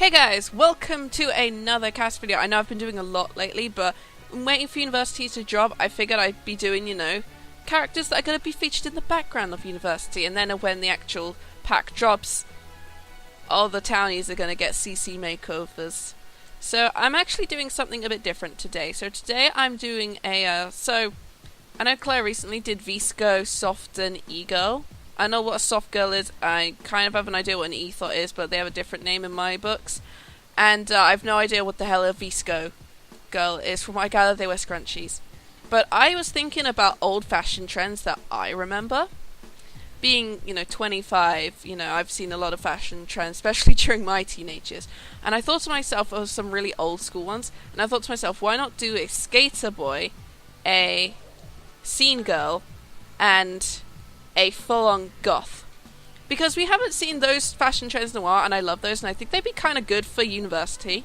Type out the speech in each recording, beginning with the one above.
Hey guys, welcome to another CAS video. I know I've been doing a lot lately, but I'm waiting for university to drop. I figured I'd be doing, characters that are going to be featured in the background of university, and then when the actual pack drops, all the townies are going to get CC makeovers. So I'm actually doing something a bit different today. So today I'm doing I know Claire recently did Visco, Soft, and E-Girl. I know what a soft girl is. I kind of have an idea what an ethot is, but they have a different name in my books. And I've no idea what the hell a Visco girl is. From what I gather, they wear scrunchies. But I was thinking about old-fashioned trends that I remember. Being, 25, I've seen a lot of fashion trends, especially during my teenage years. And I thought to myself of some really old-school ones. And I thought to myself, why not do a Sk8r Boi, a scene girl, and a full-on goth, because we haven't seen those fashion trends in a while, and I love those, and I think they'd be kind of good for university,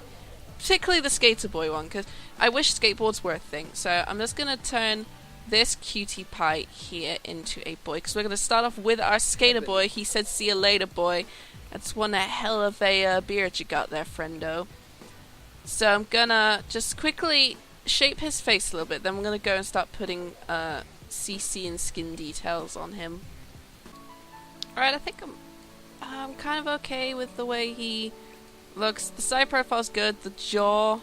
particularly the Sk8r Boi one, because I wish skateboards were a thing. So I'm just going to turn this cutie pie here into a boy, because we're going to start off with our Sk8r Boi. He said, "See you later, boy." That's one hell of a beard you got there, friendo. So I'm going to just quickly shape his face a little bit, then we're going to go and start putting CC and skin details on him. Alright, I think I'm kind of okay with the way he looks. The side profile's good. The jaw,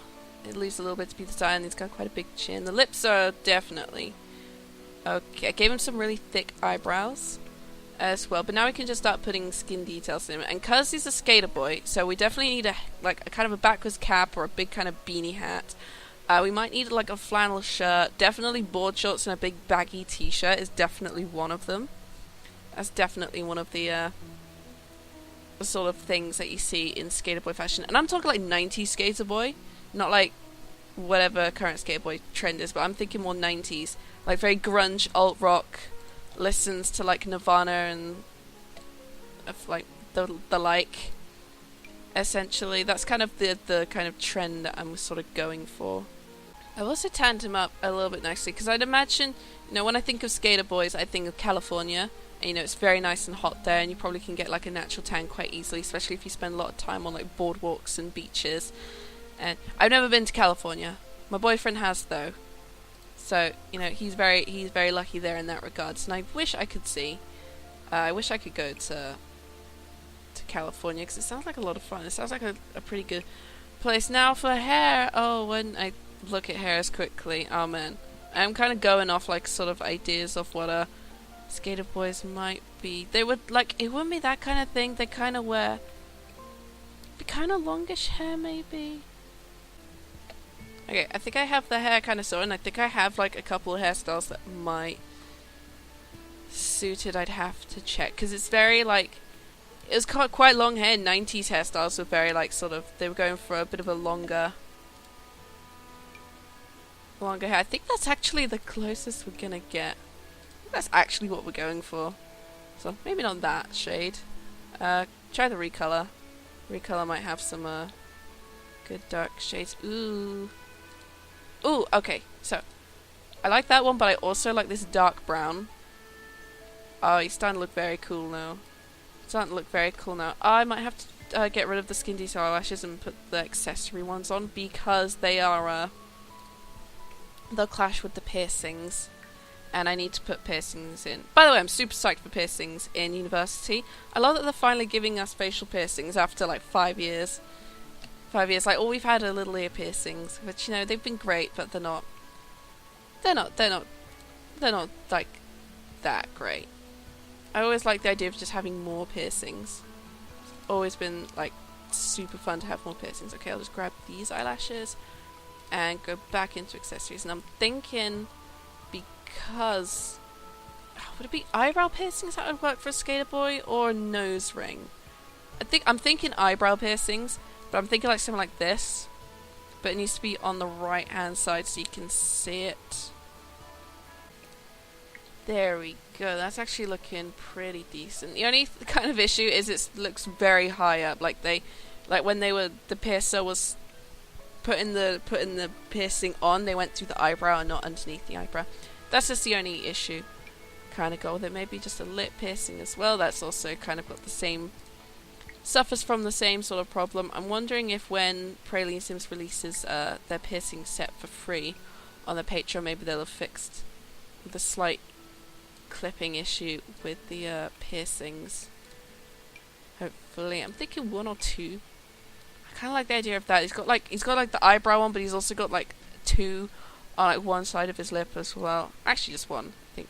it leaves a little bit to be desired, and he's got quite a big chin. The lips are definitely okay. I gave him some really thick eyebrows as well, but now we can just start putting skin details in him. And because he's a Sk8r Boi, so we definitely need a kind of a backwards cap or a big kind of beanie hat. We might need like a flannel shirt. Definitely board shorts and a big baggy t-shirt is definitely one of them. That's definitely one of the sort of things that you see in Sk8r Boi fashion. And I'm talking like 90s Sk8r Boi, not like whatever current Sk8r Boi trend is, but I'm thinking more 90s. Like very grunge, alt-rock, listens to like Nirvana and like the like. Essentially, that's kind of the kind of trend that I'm sort of going for. I've also tanned him up a little bit nicely, because I'd imagine, when I think of Sk8r Bois, I think of California. And, it's very nice and hot there, and you probably can get like a natural tan quite easily, especially if you spend a lot of time on like boardwalks and beaches. And I've never been to California. My boyfriend has though, so he's very lucky there in that regards. And I wish I could see. I wish I could go to California, because it sounds like a lot of fun. It sounds like a pretty good place. Now for hair, when I look at hairs quickly, oh man, I'm kind of going off like sort of ideas of what a Sk8r Bois might be. They would it wouldn't be that kind of thing. They kind of wear kind of longish hair maybe. Okay, I think I have the hair kind of sorted, and I think I have like a couple of hairstyles that might suit it. I'd have to check, because it's very it was quite long hair. 90s hairstyles were very they were going for a bit of a longer hair. I think that's actually the closest we're gonna get. That's actually what we're going for. So maybe not that shade. Try the recolor. Recolor might have some good dark shades. Ooh, okay. So I like that one, but I also like this dark brown. Oh, he's starting to look very cool now. I might have to get rid of the skin detail eyelashes and put the accessory ones on, because they are they'll clash with the piercings, and I need to put piercings in. By the way, I'm super psyched for piercings in university. I love that they're finally giving us facial piercings after 5 years. 5 years. All we've had are little ear piercings, which they've been great, but they're not like that great. I always like the idea of just having more piercings. It's always been super fun to have more piercings. Okay, I'll just grab these eyelashes and go back into accessories. And I'm thinking, because would it be eyebrow piercings that would work for a Sk8r Boi, or nose ring? I'm thinking eyebrow piercings, but I'm thinking something like this, but it needs to be on the right hand side so you can see it. There we go. That's actually looking pretty decent. The only kind of issue is it looks very high up. When the piercer was putting the piercing on, they went through the eyebrow and not underneath the eyebrow. That's just the only issue. Kind of go with it. Maybe just a lip piercing as well. That's also kind of got the same suffers from the same sort of problem. I'm wondering if when Praline Sims releases their piercing set for free on the Patreon, maybe they'll have fixed the slight clipping issue with the piercings. Hopefully. I'm thinking 1 or 2. I kind of like the idea of that. He's got like the eyebrow one, but he's also got like 2 on like one side of his lip as well. Actually, just 1. I think.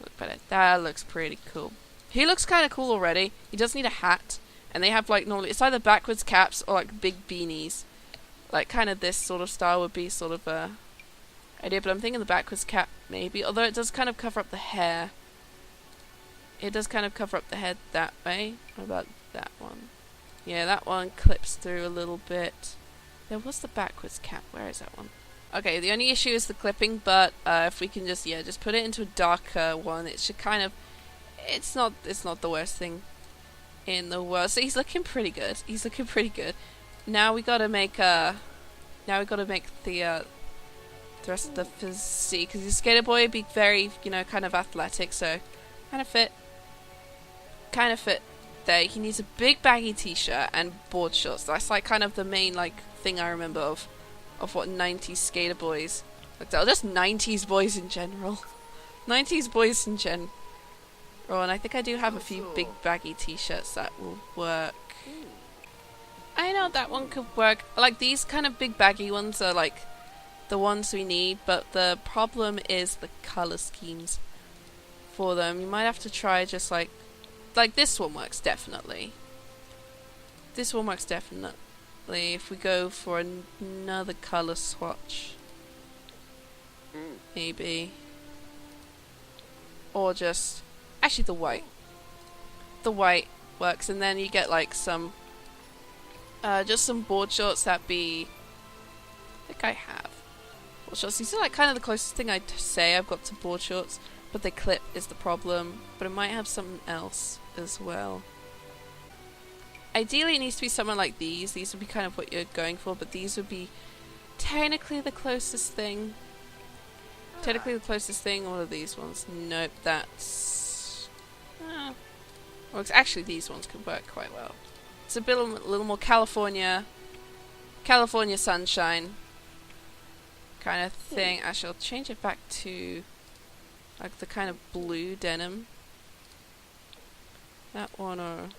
Look better. That looks pretty cool. He looks kind of cool already. He does need a hat, and they have like normally it's either backwards caps or like big beanies. Like kind of this sort of style would be sort of a idea, but I'm thinking the backwards cap maybe. Although it does kind of cover up the hair. It does kind of cover up the head that way. What about that one? Yeah, that one clips through a little bit. There was the backwards cap. Where is that one? Okay, the only issue is the clipping, but if we can just put it into a darker one, it should kind of... It's not the worst thing in the world. So he's looking pretty good. He's looking pretty good. Now we gotta make the rest of the physique, because the Sk8r Boi would be very, kind of athletic, so kind of fit there. He needs a big baggy t-shirt and board shorts. That's like kind of the main thing I remember of what 90s Sk8r Bois looked like. Just 90s boys in general. 90s boys in general. Oh, and I think I do have a few big baggy t-shirts that will work. I know that one could work. Like these kind of big baggy ones are like the ones we need, but the problem is the color schemes for them. You might have to try just like this one works definitely. This one works definitely if we go for another color swatch. Maybe. Or just actually the white. The white works, and then you get like some just some board shorts that be I think I have board shorts. These are like kind of the closest thing I'd say I've got to board shorts, but they clip is the problem. But it might have something else as well. Ideally it needs to be something like these. These would be kind of what you're going for, but these would be technically the closest thing. Technically the closest thing. What are these ones? Nope, that's well, actually these ones could work quite well. It's a little more California sunshine kind of thing. Actually, I'll change it back to like the kind of blue denim. That one or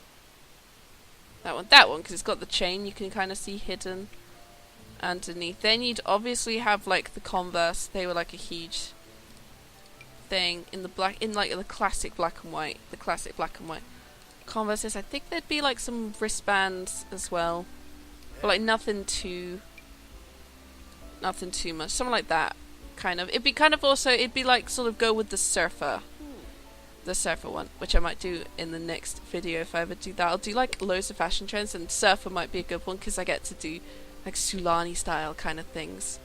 that one, because it's got the chain you can kind of see hidden underneath. Then you'd obviously have like the Converse. They were like a huge thing in the classic black and white. The classic black and white Converses. I think there'd be like some wristbands as well, but like nothing too much. Something like that kind of. It'd be kind of also. It'd be like sort of go with the surfer one, which I might do in the next video if I ever do that. I'll do like loads of fashion trends, and surfer might be a good one because I get to do like Sulani style kind of things.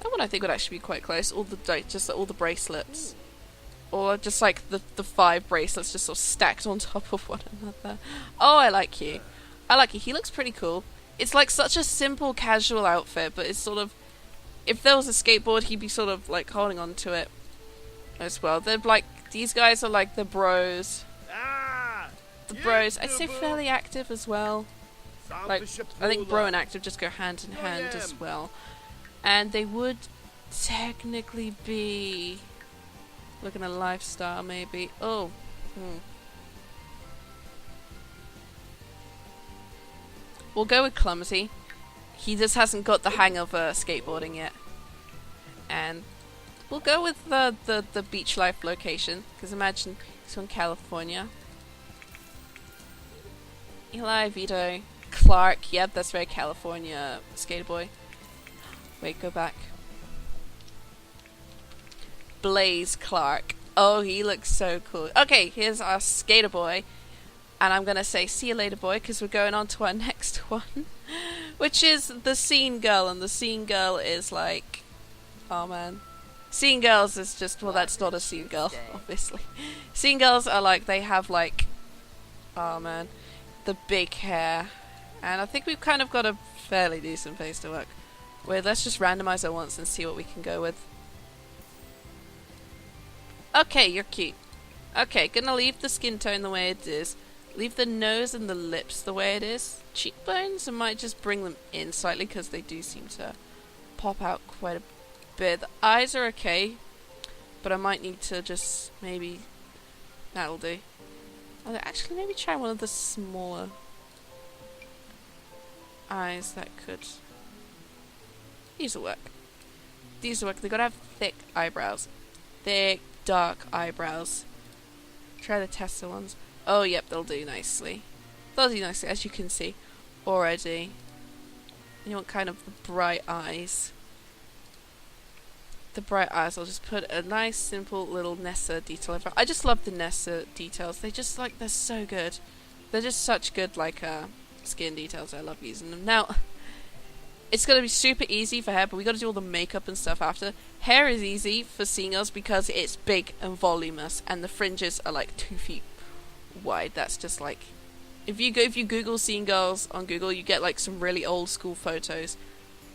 That one I think would actually be quite close. All the bracelets, or just like the 5 bracelets just sort of stacked on top of one another. Oh, I like you. He looks pretty cool. It's like such a simple casual outfit, but it's sort of, if there was a skateboard, he'd be sort of like holding on to it as well. They're like, these guys are like the bros. The bros, I'd say fairly active as well. Like, I think bro and active just go hand in hand as well. And they would technically be looking at lifestyle maybe. Oh. We'll go with clumsy. He just hasn't got the hang of skateboarding yet. And we'll go with the beach life location, because imagine he's from California. Eli, Vito, Clark. Yep, that's very California Sk8r Boi. Wait, go back. Blaze Clark. Oh, he looks so cool. Okay, here's our Sk8r Boi. And I'm going to say, see you later, boy, because we're going on to our next one. Which is the Scene Girl. And the Scene Girl is like... Oh, man. Scene Girls is just... Well, that's not a Scene Girl, obviously. Scene Girls are like... They have like... Oh, man. The big hair. And I think we've kind of got a fairly decent face to work with. Let's just randomize it once and see what we can go with. Okay, you're cute. Okay, gonna leave the skin tone the way it is. Leave the nose and the lips the way it is. Cheekbones, I might just bring them in slightly because they do seem to pop out quite a bit. The eyes are okay, but I might need to just maybe... That'll do. I'll actually maybe try one of the smaller eyes that could... These will work. These will work. They gotta have thick eyebrows. Thick, dark eyebrows. Try the Tesla ones. Oh, yep, they'll do nicely. They'll do nicely, as you can see already. You want kind of the bright eyes. The bright eyes, I'll just put a nice, simple little Nessa detail over. I just love the Nessa details. They just, like, they're so good. They're just such good, like, skin details. I love using them. Now, it's going to be super easy for hair, but we got to do all the makeup and stuff after. Hair is easy for singers because it's big and voluminous, and the fringes are, like, 2 feet wide. That's just, like... If you Google seeing girls on Google, you get, like, some really old school photos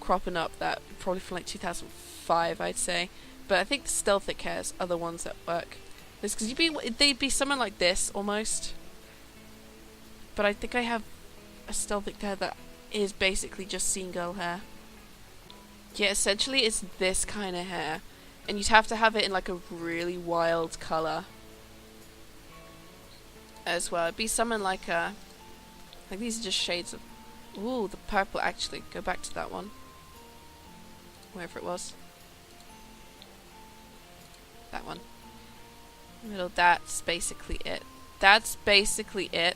cropping up that probably from, like, 2005, I'd say. But I think the stealthic hairs are the ones that work. Because they'd be something like this, almost. But I think I have a stealthic hair that is basically just scene girl hair. Yeah, essentially it's this kind of hair. And you'd have to have it in, like, a really wild colour as well. It'd be something like a... Like, these are just shades of... Ooh, the purple, actually. Go back to that one. Wherever it was. That one. Middle, that's basically it. That's basically it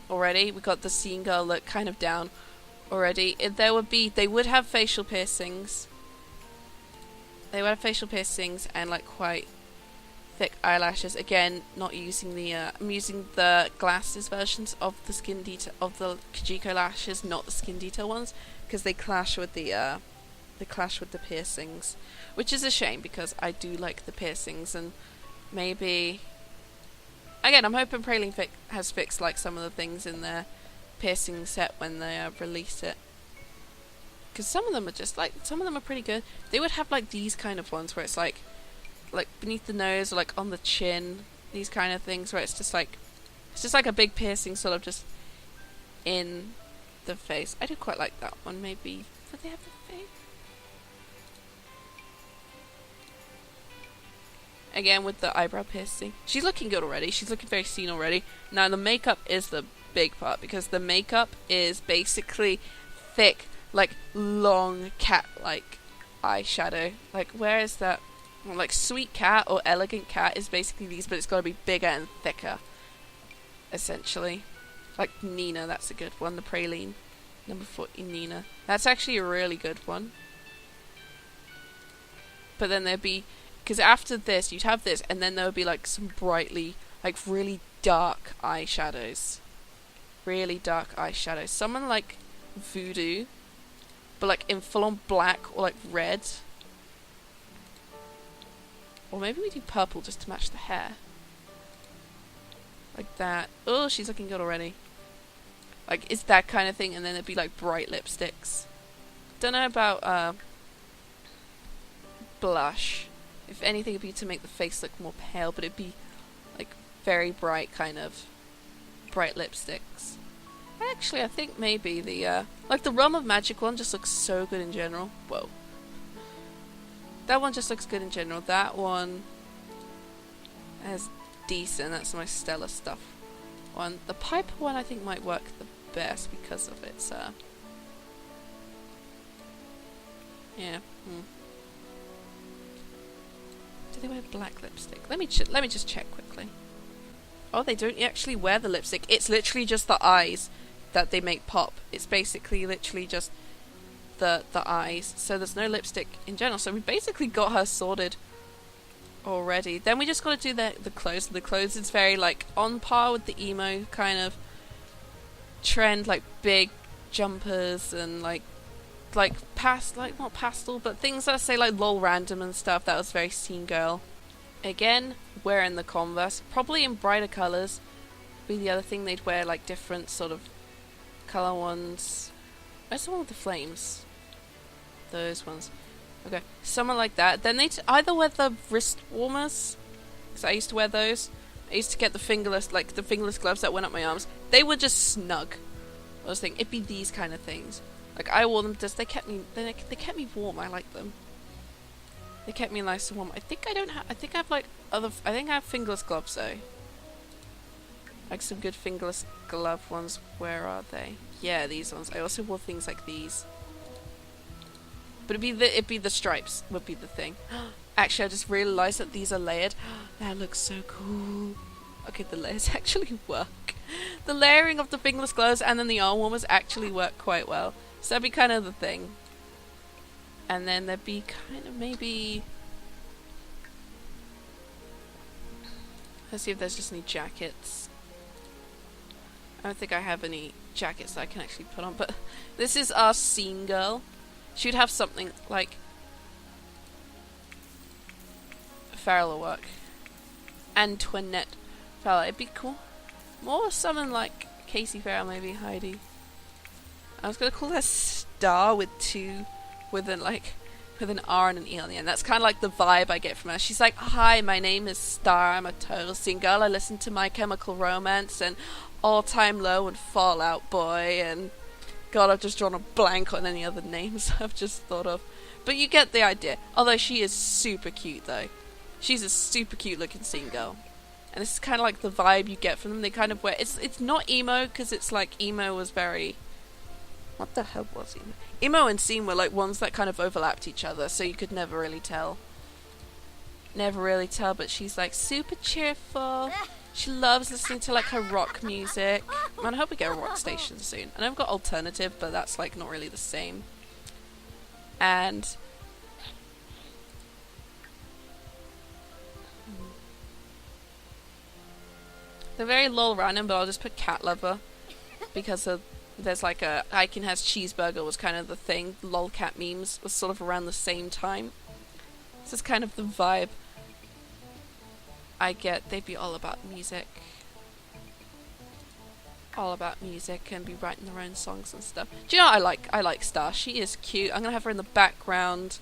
already. We got the scene girl look kind of down already. They would have facial piercings. They would have facial piercings and, like, quite thick eyelashes. Again, not using the I'm using the glasses versions of the skin detail of the Kajiko lashes, not the skin detail ones, because they clash with the piercings, which is a shame because I do like the piercings. And maybe again, I'm hoping Praline has fixed, like, some of the things in their piercing set when they release it, because some of them are just, like, some of them are pretty good. They would have, like, these kind of ones where it's like beneath the nose or, like, on the chin, these kind of things where it's just like a big piercing sort of just in the face. I do quite like that one. Maybe would they have the face? Again with the eyebrow piercing. She's looking good already. She's looking very seen already. Now the makeup is the big part, because the makeup is basically thick, like, long cat-like eyeshadow. Like, where is that? Like, Sweet Cat or Elegant Cat is basically these, but it's got to be bigger and thicker, essentially. Like Nina, that's a good one. The Praline, number 14, Nina. That's actually a really good one. But then there'd be, because after this, you'd have this, and then there would be, like, some brightly, like, really dark eyeshadows. Really dark eyeshadows. Someone like Voodoo, but, like, in full-on black or, like, red. Or maybe we do purple just to match the hair. Like that. Oh, she's looking good already. Like, it's that kind of thing, and then it'd be, like, bright lipsticks. Don't know about, blush. If anything, it'd be to make the face look more pale, but it'd be, like, very bright, kind of bright lipsticks. Actually, I think maybe the, like, the Realm of Magic one just looks so good in general. Whoa. That one just looks good in general. That one is decent. That's my Stellar stuff one. The Piper one I think might work the best because of its, yeah. Do they wear black lipstick? Let me just check quickly. Oh, they don't actually wear the lipstick. It's literally just the eyes that they make pop. It's basically literally just the eyes. So there's no lipstick in general. So we basically got her sorted already. Then we just got to do the clothes. The clothes is very, like, on par with the emo kind of trend, like big jumpers and like not pastel, but things that say like lol random and stuff. That was very scene girl. Again, wearing the Converse, probably in brighter colours. Be the other thing, they'd wear like different sort of colour ones. Where's the one with the flames? Those ones. Okay, someone like that. Then they'd either wear the wrist warmers, because I used to wear those, I used to get the fingerless, like the fingerless gloves that went up my arms. They were just snug. I was thinking, it'd be these kind of things. Like I wore them just, they kept me warm. I like them. They kept me nice and warm. I think I have like I think I have fingerless gloves though. Like some good fingerless glove ones. Where are they? Yeah, these ones. I also wore things like these. But it'd be the stripes would be the thing. Actually, I just realised that these are layered. That looks so cool. Okay, the layers actually work. The layering of the fingerless gloves and then the arm warmers actually work quite well. So that'd be kind of the thing. And then there'd be kind of maybe... Let's see if there's just any jackets. I don't think I have any jackets that I can actually put on, but this is our scene girl. She'd have something like Farrell work. Antoinette Farrell. It'd be cool. More someone like Casey Farrell, maybe Heidi. I was gonna call her Star with an R and an E on the end. That's kind of like the vibe I get from her. She's like, "Hi, my name is Star. I'm a total scene girl. I listen to My Chemical Romance and All Time Low and Fall Out Boy and." God, I've just drawn a blank on any other names I've just thought of. But you get the idea. Although she is super cute, though. She's a super cute looking scene girl. And this is kind of like the vibe you get from them. They kind of wear... It's not emo, because it's like emo was very... What the hell was emo? Emo and scene were like ones that kind of overlapped each other, so you could never really tell. Never really tell, but she's like super cheerful. She loves listening to like her rock music. Man, I hope we get a rock station soon. I know I've got alternative, but that's like not really the same. And they're very lol random, but I'll just put cat lover because there's like a Icon has cheeseburger was kind of the thing. Lolcat memes was sort of around the same time. This is kind of the vibe I get. They'd be all about music. All about music and be writing their own songs and stuff. Do you know what I like Star? She is cute. I'm gonna have her in the background.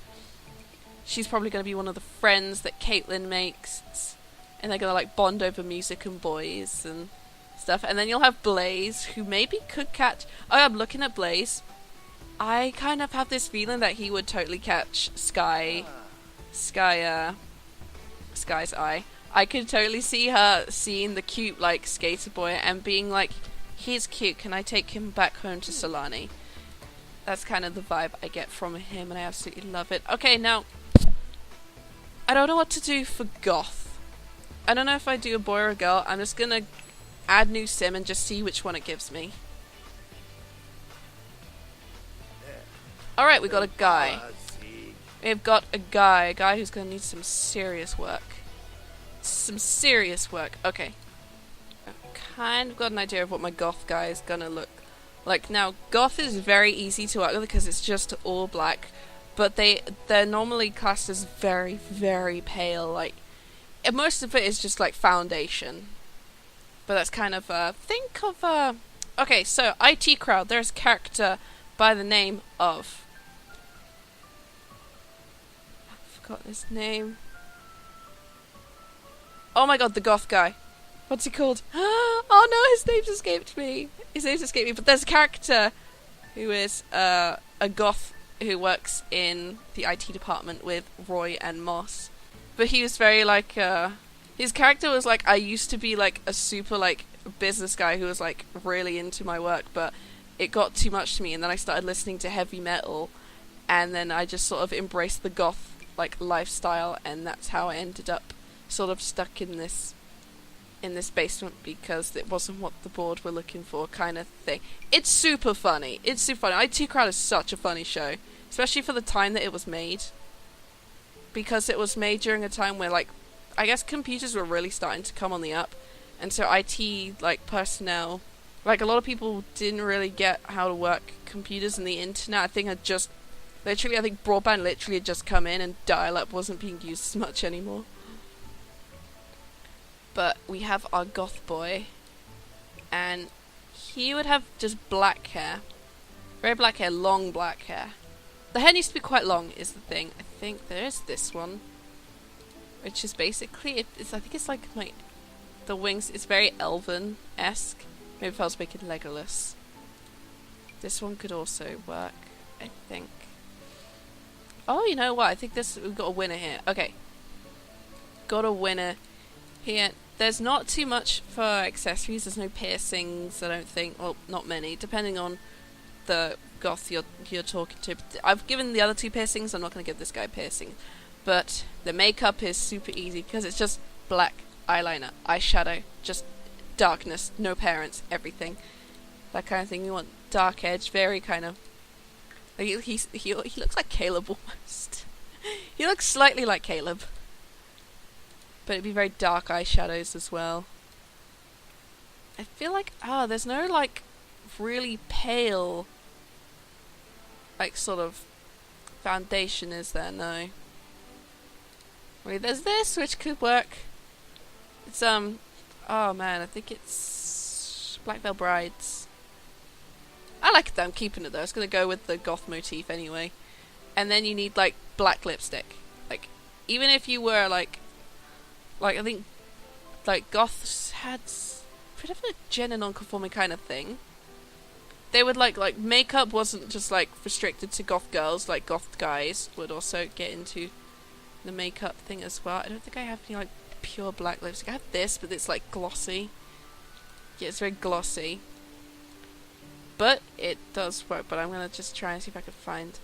She's probably gonna be one of the friends that Caitlin makes. And they're gonna like bond over music and boys and stuff. And then you'll have Blaze, who maybe could catch... Oh, I'm looking at Blaze. I kind of have this feeling that he would totally catch Skye's eye. I could totally see her seeing the cute, like, Sk8r Boi and being like, he's cute, can I take him back home to Solani? That's kind of the vibe I get from him, and I absolutely love it. Okay, now, I don't know what to do for Goth. I don't know if I do a boy or a girl. I'm just gonna add new sim and just see which one it gives me. Alright, we got a guy. We've got a guy who's gonna need some serious work. Okay. I've kind of got an idea of what my goth guy is gonna look like. Now, goth is very easy to work with because it's just all black, but they're normally classed as very, very pale. Like, and most of it is just like foundation. But that's kind of okay, so IT crowd, there's a character by the name of... I forgot his name. Oh my god, the goth guy. What's he called? Oh no, his name's escaped me. But there's a character who is a goth who works in the IT department with Roy and Moss. But he was very like, his character was like, I used to be like a super like business guy who was like really into my work, but it got too much to me, and then I started listening to heavy metal, and then I just sort of embraced the goth like lifestyle, and that's how I ended up sort of stuck in this basement because it wasn't what the board were looking for, kind of thing. It's super funny. IT Crowd is such a funny show, especially for the time that it was made, because it was made during a time where, like, I guess computers were really starting to come on the up, and so IT, like, personnel, like, a lot of people didn't really get how to work computers, and the internet, I think broadband literally had just come in, and dial-up wasn't being used as much anymore. But we have our goth boy, and he would have just black hair. Very black hair, long black hair. The hair needs to be quite long, is the thing. I think there is this one, which is basically, I think it's like The wings, it's very elven-esque. Maybe if I was making Legolas. This one could also work, I think. Oh, you know what? I think we've got a winner here. Okay. Got a winner here. There's not too much for accessories. There's no piercings, I don't think. Well, not many, depending on the goth you're talking to. I've given the other 2 piercings. I'm not going to give this guy a piercing. But the makeup is super easy because it's just black eyeliner, eyeshadow, just darkness, no parents, everything. That kind of thing. You want dark edge, very kind of... He looks like Caleb almost. He looks slightly like Caleb. But it'd be very dark eyeshadows as well. I feel like, there's no like really pale like sort of foundation, is there? No. Wait, there's this which could work. It's oh man, I think it's Black Veil Brides. I like that. I'm keeping it though. It's gonna go with the goth motif anyway. And then you need like black lipstick. Like even if you were like I think like goths had a bit of a gender non-conforming kind of thing. They would like makeup wasn't just like restricted to goth girls. Like goth guys would also get into the makeup thing as well. I don't think I have any like pure black lipstick. I have this, but it's like glossy. Yeah, it's very glossy. But it does work. But I'm gonna just try and see if I can find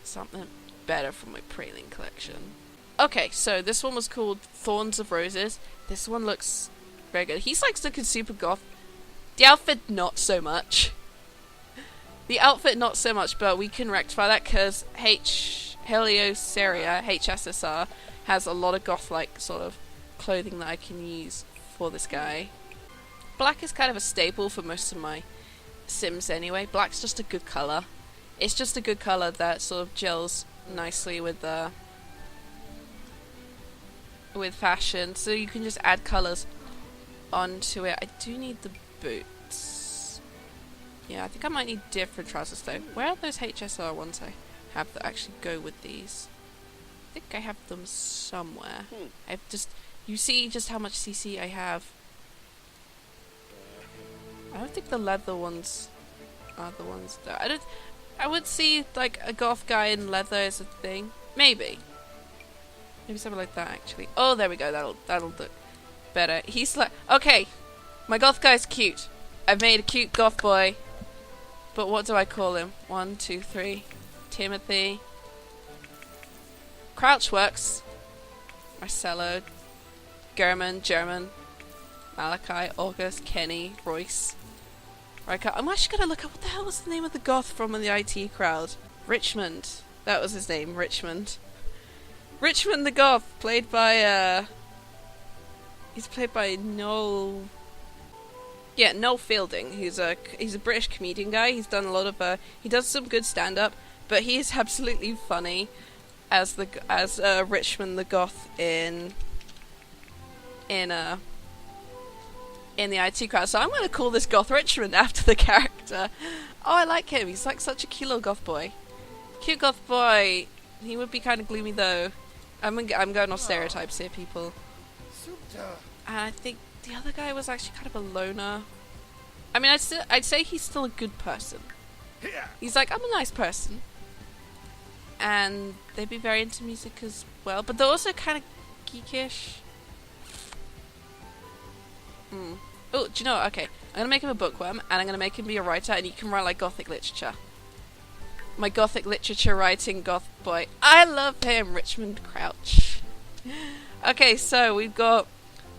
something better for my Praline collection. Okay, so this one was called Thorns of Roses. This one looks very good. He's like looking super goth. The outfit, not so much. The outfit, not so much, but we can rectify that because Helioceria, HSSR, has a lot of goth-like sort of clothing that I can use for this guy. Black is kind of a staple for most of my Sims anyway. Black's just a good colour. It's just a good colour that sort of gels nicely with fashion, so you can just add colours onto it. I do need the boots. Yeah, I think I might need different trousers though. Where are those HSR ones I have that actually go with these? I think I have them somewhere. I've just... You see just how much CC I have. I don't think the leather ones are the ones that... I would see like a goth guy in leather as a thing. Maybe. Maybe something like that actually. Oh, there we go. That'll look better. He's like... Okay. My goth guy's cute. I've made a cute goth boy. But what do I call him? 1, 2, 3. Timothy. Crouch works. Marcelo. German. Malachi. August. Kenny. Royce. Riker. I'm actually gonna look up what the hell was the name of the goth from the IT crowd. Richmond. That was his name. Richmond. Richmond the Goth, played by he's played by Noel Fielding. He's a British comedian guy. He's done a lot of he does some good stand up, but he's absolutely funny as Richmond the Goth in the IT crowd. So I'm going to call this Goth Richmond after the character. Oh, I like him. He's like such a cute little goth boy. Cute goth boy. He would be kind of gloomy though. I'm going off stereotypes here, people. And I think the other guy was actually kind of a loner. I mean, I'd say he's still a good person. He's like, I'm a nice person. And they'd be very into music as well, but they're also kind of geekish. Oh, do you know what? Okay, I'm gonna make him a bookworm, and I'm gonna make him be a writer, and you can write like gothic literature. My gothic literature writing goth boy. I love him, Richmond Crouch. Okay, so we've got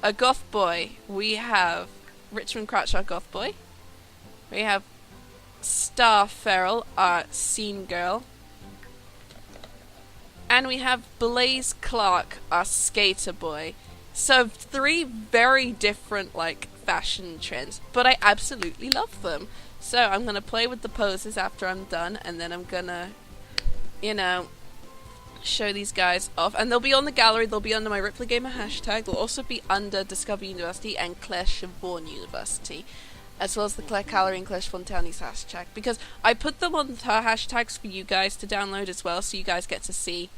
a goth boy. We have Richmond Crouch, our goth boy. We have Star Ferrell, our scene girl. And we have Blaze Clark, our skater boy. So 3 very different like fashion trends, but I absolutely love them. So I'm going to play with the poses after I'm done, and then I'm going to, show these guys off. And they'll be on the gallery, they'll be under my RipleyGamer hashtag, they'll also be under Discover University and Claire Siobhan University, as well as the Claire Gallery and Claire Fontani's hashtag, because I put them on her hashtags for you guys to download as well, so you guys get to see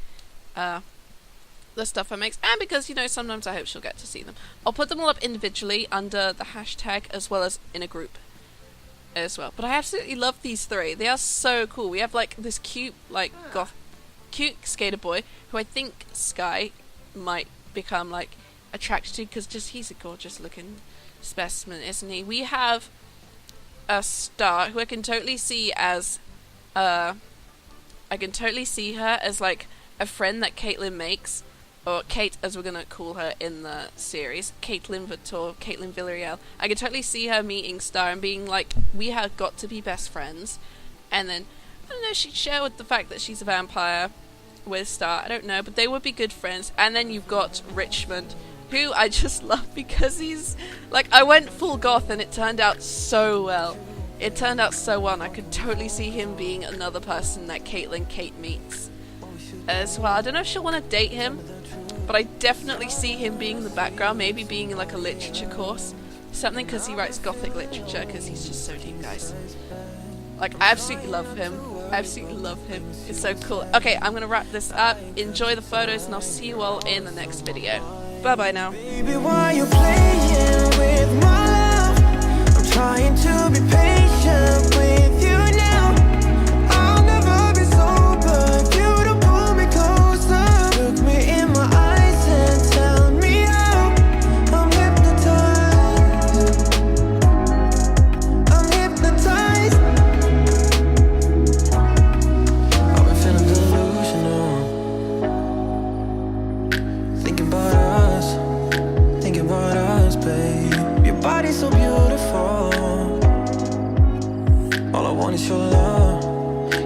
the the stuff I make, and because, you know, sometimes I hope she'll get to see them. I'll put them all up individually under the hashtag as well as in a group as well. But I absolutely love these three. They are so cool. We have like this cute, like goth, cute Sk8r Boi, who I think Sky might become like attracted to, because just he's a gorgeous looking specimen, isn't he? We have a Star, who I can totally see as I can totally see her as like a friend that Caitlin makes, or Kate as we're gonna call her in the series, Caitlin Vitor, Caitlin Villarreal. I can totally see her meeting Star and being like, we have got to be best friends. And then, I don't know, she'd share with the fact that she's a vampire with Star, I don't know, but they would be good friends. And then you've got Richmond, who I just love because he's, like, I went full goth and it turned out so well. It turned out so well, and I could totally see him being another person that Kate meets as well. I don't know if she'll want to date him, but I definitely see him being in the background, maybe being in like a literature course, something, because he writes gothic literature, because he's just so deep, guys. Like, I absolutely love him. I absolutely love him. It's so cool. Okay, I'm going to wrap this up. Enjoy the photos, and I'll see you all in the next video. Bye-bye now. Baby, why you playing with my love? I'm trying to be patient with you now. I'll never be sober if you don't pull me closer. Look me in my eyes and tell me how. I'm hypnotized. I'm hypnotized. I've been feeling delusional, thinking about us, thinking about us, babe. Your body's so beautiful. All I want is your love.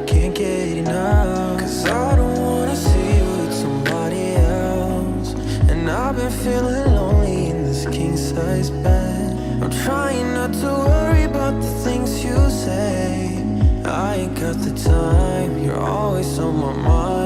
Can't get enough. 'Cause I don't wanna see you with somebody else. And I've been feeling lonely in this king-size bed. I'm trying not to worry about the things you say. I ain't got the time. You're always on my mind.